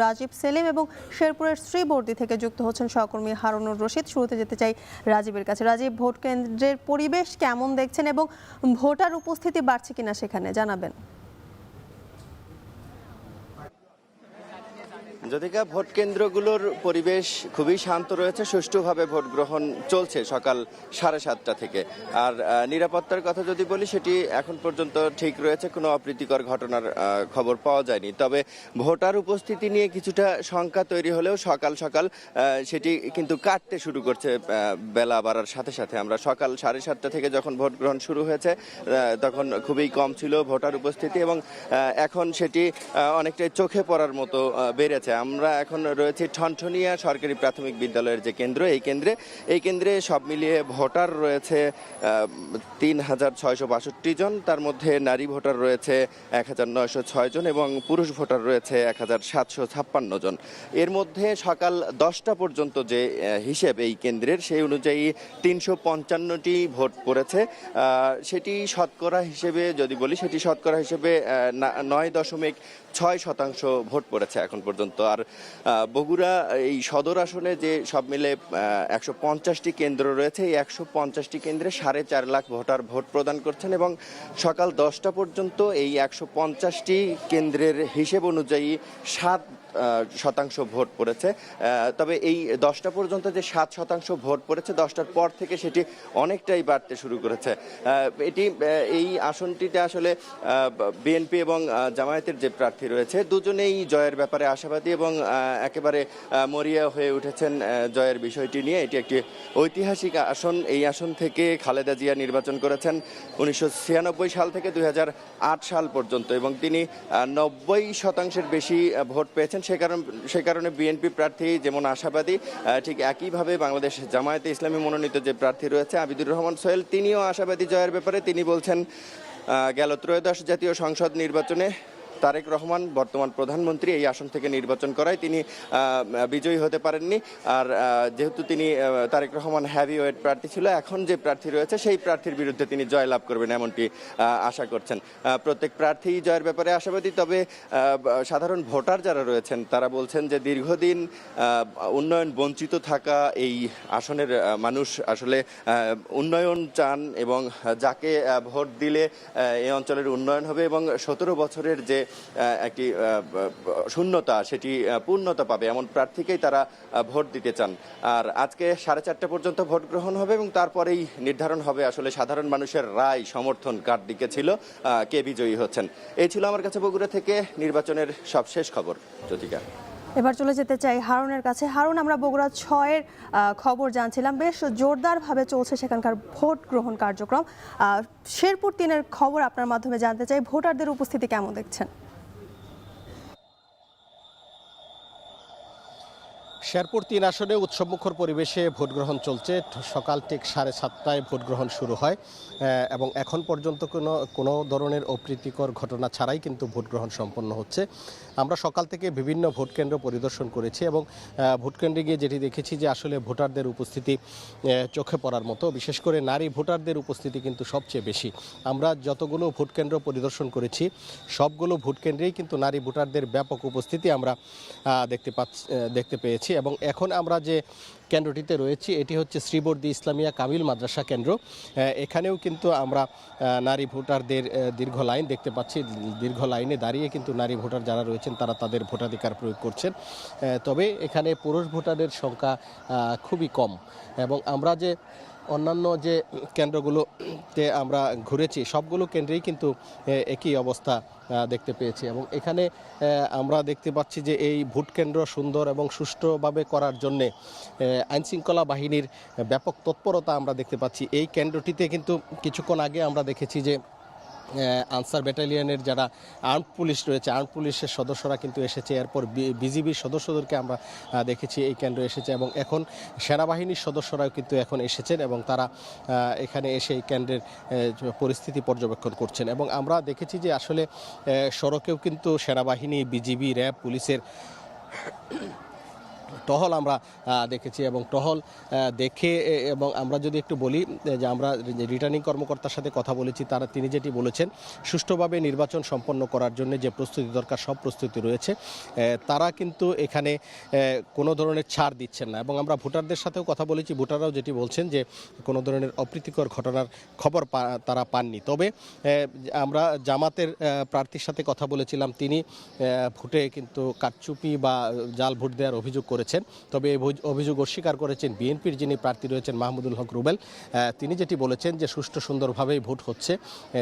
রাজীব সেলিম এবং শেরপুরের শ্রীবর্দী থেকে যুক্ত হচ্ছেন সহকর্মী হারুনুর রশিদ। শুরুতে যেতে চাই রাজীবের কাছে। রাজীব, ভোট কেন্দ্রের পরিবেশ কেমন দেখছেন এবং ভোটার উপস্থিতি বাড়ছে কিনা সেখানে জানাবেন। যদিকা ভোট কেন্দ্রগুলোর পরিবেশ খুবই শান্ত রয়েছে, সুষ্ঠুভাবে ভোট গ্রহণ চলছে সকাল 7:30 থেকে। আর নিরাপত্তার কথা যদি বলি, সেটি এখন পর্যন্ত ঠিক রয়েছে, কোনো অপ্রীতিকর ঘটনার খবর পাওয়া যায়নি। তবে ভোটার উপস্থিতি নিয়ে কিছুটা শঙ্কা তৈরি হলেও সকাল সকাল সেটি কিন্তু কাটতে শুরু করছে বেলা বাড়ার সাথে সাথে। আমরা সকাল 7:30 থেকে যখন ভোট গ্রহণ শুরু হয়েছে তখন খুবই কম ছিল ভোটার উপস্থিতি, এবং এখন সেটি অনেকটাই চোখে পড়ার মতো বেড়েছে। আমরা এখন রয়েছি ঠনঠনিয়া সরকারি প্রাথমিক বিদ্যালয়ের যে কেন্দ্র, এই কেন্দ্রে সব মিলিয়ে ভোটার রয়েছে ৩,৬৬২ জন। তার মধ্যে নারী ভোটার রয়েছে ১,৯০৬ জন এবং পুরুষ ভোটার রয়েছে ১,৭৫৬ জন। এর মধ্যে সকাল 10টা পর্যন্ত যে হিসেব এই কেন্দ্রের, সেই অনুযায়ী ৩৫৫টি ভোট পড়েছে। সেটি শতকরা হিসেবে যদি বলি, সেটি শতকরা হিসেবে 9.6% ভোট পড়েছে এখন পর্যন্ত। আর বগুড়া এই সদর আসনে যে সব মিলে 150টি কেন্দ্র রয়েছে, এই 150টি কেন্দ্রে 4.5 লাখ ভোটার ভোট প্রদান করছেন, এবং সকাল 10টা পর্যন্ত এই 150টি কেন্দ্রের হিসেব অনুযায়ী 7% ভোট পড়েছে। তবে এই 10টা পর্যন্ত যে 7% ভোট পড়েছে, 10টার পর থেকে সেটি অনেকটাই বাড়তে শুরু করেছে। এই আসনটিতে আসলে বিএনপি এবং জামায়াতের যে প্রার্থী রয়েছে, দুজনেই জয়ের ব্যাপারে আশাবাদী এবং একেবারে মরিয়া হয়ে উঠেছেন জয়ের বিষয়টি নিয়ে। এটি একটি ঐতিহাসিক আসন। এই আসন থেকে খালেদা জিয়া নির্বাচন করেছেন 1996 সাল থেকে 2008 সাল পর্যন্ত, এবং তিনি 90% বেশি ভোট পেয়েছেন। সে কারণে বিএনপি প্রার্থী যেমন আশাবাদী, ঠিক একইভাবে বাংলাদেশ জামায়াতে ইসলামী মনোনীত যে প্রার্থী রয়েছে আবিদুর রহমান সোহেল, তিনিও আশাবাদী জয়ের ব্যাপারে। তিনি বলছেন, গেল ত্রয়োদশ জাতীয় সংসদ নির্বাচনে তারেক রহমান বর্তমান প্রধানমন্ত্রী এই আসন থেকে নির্বাচন করায় তিনি বিজয়ী হতে পারেননি। আর যেহেতু তিনি তারেক রহমান হেভিওয়েট প্রার্থী ছিল, এখন যে প্রার্থী রয়েছে সেই প্রার্থীর বিরুদ্ধে তিনি জয়লাভ করবেন এমনটি আশা করছেন। প্রত্যেক প্রার্থী জয়ের ব্যাপারে আশাবাদী। তবে সাধারণ ভোটার যারা রয়েছেন তারা বলছেন যে দীর্ঘদিন উন্নয়ন বঞ্চিত থাকা এই আসনের মানুষ আসলে উন্নয়ন চান, এবং যাকে ভোট দিলে এই অঞ্চলের উন্নয়ন হবে এবং 17 বছরের যে একটি শূন্যতা সেটি পূর্ণতা পাবে, এমন প্রার্থীকেই তারা ভোট দিতে চান। আর আজকে 4:30 পর্যন্ত ভোট গ্রহণ হবে এবং তারপরেই নির্ধারণ হবে আসলে সাধারণ মানুষের রায় সমর্থন কার দিকে ছিল, কে বিজয়ী হচ্ছেন। এই ছিল আমার কাছে বগুড়া থেকে নির্বাচনের সবশেষ খবর। জ্যোতিকা, এবার চলে যেতে চাই হারুনের কাছে। হারুন, আমরা বগুড়া 6-এর খবর জানছিলাম, বেশ জোরদারভাবে চলছে সেখানকার ভোট গ্রহণ কার্যক্রম। শেরপুর 3-এর খবর আপনার মাধ্যমে জানতে চাই, ভোটারদের উপস্থিতি কেমন দেখছেন? শেরপুর 3 আসনে উৎসবমুখর পরিবেশে ভোট গ্রহণ চলছে। সকাল ঠিক 7:30টায় ভোট গ্রহণ শুরু হয় এবং এখন পর্যন্ত কোনো ধরনের অপ্রীতিকর ঘটনা ছাড়াই কিন্তু ভোট গ্রহণ সম্পন্ন হচ্ছে। আমরা সকাল থেকে বিভিন্ন ভোট কেন্দ্র পরিদর্শন করেছি এবং ভোট কেন্দ্রে গিয়ে যেটি দেখেছি যে আসলে ভোটারদের উপস্থিতি চোখে পড়ার মতো। বিশেষ করে নারী ভোটারদের উপস্থিতি কিন্তু সবচেয়ে বেশি। আমরা যতগুলো ভোট কেন্দ্র পরিদর্শন করেছি সবগুলো ভোট কেন্দ্রেই কিন্তু নারী ভোটারদের ব্যাপক উপস্থিতি আমরা দেখতে পেয়েছি। এবং এখন আমরা যে কেন্দ্রটিতে রয়েছি এটি হচ্ছে শ্রীবর্দী ইসলামিয়া কামিল মাদ্রাসা কেন্দ্র। এখানেও কিন্তু আমরা নারী ভোটারদের দীর্ঘ লাইন দেখতে পাচ্ছি। দীর্ঘ লাইনে দাঁড়িয়ে কিন্তু নারী ভোটার যারা রয়েছেন তারা তাদের ভোটাধিকার প্রয়োগ করছেন। তবে এখানে পুরুষ ভোটারের সংখ্যা খুবই কম। এবং আমরা যে অন্যান্য যে কেন্দ্রগুলোতে আমরা ঘুরেছি সবগুলো কেন্দ্রেই কিন্তু একই অবস্থা দেখতে পেয়েছি। এবং এখানে আমরা দেখতে পাচ্ছি যে এই ভোট কেন্দ্র সুন্দর এবং সুষ্ঠুভাবে করার জন্যে আইনশৃঙ্খলা বাহিনীর ব্যাপক তৎপরতা আমরা দেখতে পাচ্ছি। এই কেন্দ্রটিতে কিন্তু কিছুক্ষণ আগে আমরা দেখেছি যে আনসার ব্যাটালিয়নের যারা আর্মড পুলিশ রয়েছে, আর্মড পুলিশের সদস্যরা কিন্তু এসেছে। এরপর বিজিবির সদস্যদেরকে আমরা দেখেছি এই কেন্দ্রে এসেছে, এবং এখন সেনাবাহিনীর সদস্যরাও কিন্তু এখন এসেছেন এবং তারা এখানে এসে এই কেন্দ্রের পরিস্থিতি পর্যবেক্ষণ করছেন। এবং আমরা দেখেছি যে আসলে সড়কেও কিন্তু সেনাবাহিনী, বিজিবি, র্যাব, পুলিশের টহল আমরা দেখেছি এবং টহল দেখে এবং আমরা যদি একটু বলি যে আমরা রিটার্নিং কর্মকর্তার সাথে কথা বলেছি তিনি যেটি বলেছেন সুষ্ঠুভাবে নির্বাচন সম্পন্ন করার জন্য যে প্রস্তুতি দরকার সব প্রস্তুতি রয়েছে। তারা কিন্তু এখানে কোনো ধরনের ছাড় দিচ্ছেন না এবং আমরা ভোটারদের সাথেও কথা বলেছি, ভোটাররাও যেটি বলছেন যে কোনো ধরনের অপ্রীতিকর ঘটনার খবর তারা পাননি। তবে আমরা জামাতের প্রার্থীর সাথে কথা বলেছিলাম, তিনি ভোটে কিন্তু কারচুপি বা জাল ভোট দেওয়ার অভিযোগ করেছেন। তবে এই অভিযোগ অস্বীকার করেছেন বিএনপির যিনি প্রার্থী রয়েছেন মাহমুদুল হক রুবেল। তিনি যেটি বলেছেন যে সুষ্ঠু সুন্দরভাবেই ভোট হচ্ছে,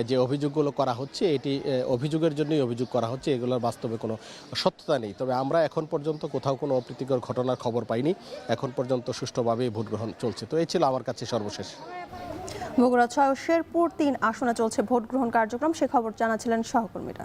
যে অভিযোগগুলো করা হচ্ছে এটি অভিযোগের জন্যই অভিযোগ করা হচ্ছে, এগুলোর বাস্তবে কোনো সত্যতা নেই। তবে আমরা এখন পর্যন্ত কোথাও কোনো অপ্রীতিকর ঘটনার খবর পাইনি, এখন পর্যন্ত সুষ্ঠুভাবেই ভোট গ্রহণ চলছে। তো এই ছিল আমার কাছে সর্বশেষ। বগুড়া 6 ও শেরপুর 3 আসনে চলছে ভোট গ্রহণ কার্যক্রম, সে খবর জানাচ্ছিলেন সহকর্মীরা।